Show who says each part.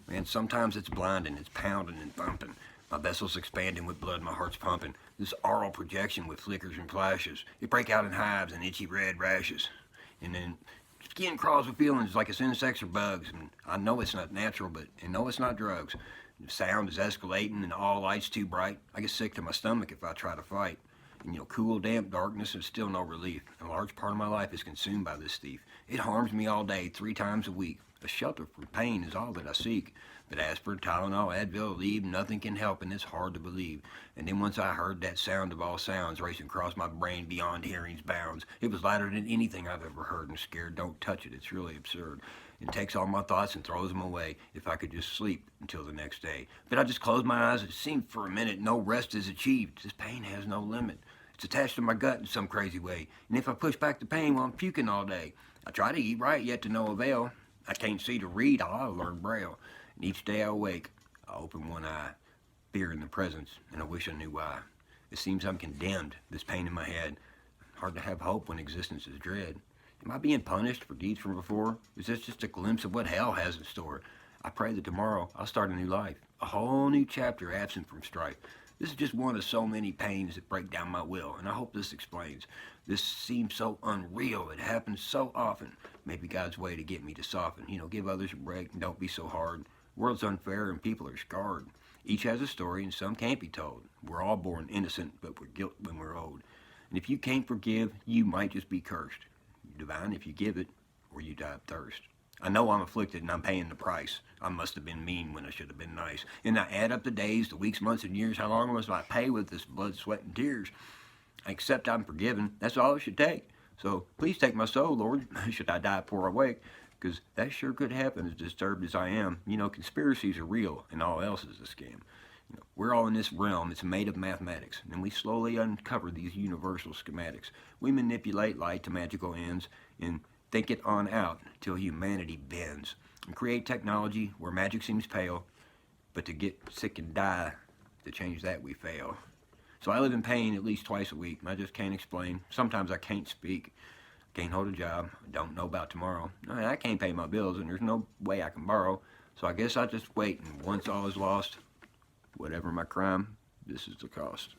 Speaker 1: Man, sometimes it's blinding, it's pounding and thumping. My vessel's expanding with blood, my heart's pumping. This aural projection with flickers and flashes. It break out in hives and itchy red rashes. And then skin crawls with feelings like it's insects or bugs. And I know it's not natural, but I know it's not drugs. The sound is escalating and all lights too bright. I get sick to my stomach if I try to fight. And cool, damp darkness is still no relief. A large part of my life is consumed by this thief. It harms me all day, 3 times a week. A shelter from pain is all that I seek. But aspirin, Tylenol, Advil, Aleve, nothing can help, and it's hard to believe. And then once I heard that sound of all sounds racing across my brain beyond hearing's bounds, it was louder than anything I've ever heard, and scared, don't touch it, it's really absurd. It takes all my thoughts and throws them away. If I could just sleep until the next day. But I just close my eyes, it seemed for a minute no rest is achieved. This pain has no limit. It's attached to my gut in some crazy way. And if I push back the pain while I'm puking all day, I try to eat right, yet to no avail. I can't see to read, I'll learn Braille. And each day I awake, I open one eye, fearing the presence, and I wish I knew why. It seems I'm condemned, this pain in my head. Hard to have hope when existence is dread. Am I being punished for deeds from before? Is this just a glimpse of what hell has in store? I pray that tomorrow I'll start a new life, a whole new chapter absent from strife. This is just one of so many pains that break down my will, and I hope this explains. This seems so unreal. It happens so often. Maybe God's way to get me to soften. Give others a break and don't be so hard. The world's unfair and people are scarred. Each has a story and some can't be told. We're all born innocent, but we're guilt when we're old. And if you can't forgive, you might just be cursed. You're divine if you give it, or you die of thirst. I know I'm afflicted and I'm paying the price. I must have been mean when I should have been nice. And I add up the days, the weeks, months, and years. How long must I pay with this blood, sweat, and tears? I accept I'm forgiven. That's all it should take. So please take my soul, Lord, should I die before I wake. Because that sure could happen, as disturbed as I am. Conspiracies are real, and all else is a scam. We're all in this realm. It's made of mathematics, and we slowly uncover these universal schematics. We manipulate light to magical ends, and think it on out till humanity bends, and create technology where magic seems pale, but to get sick and die, to change that we fail. So I live in pain at least twice a week. I just can't explain. Sometimes I can't speak. Can't hold a job. Don't know about tomorrow. I can't pay my bills, and there's no way I can borrow. So I guess I'll just wait, and once all is lost, whatever my crime, this is the cost.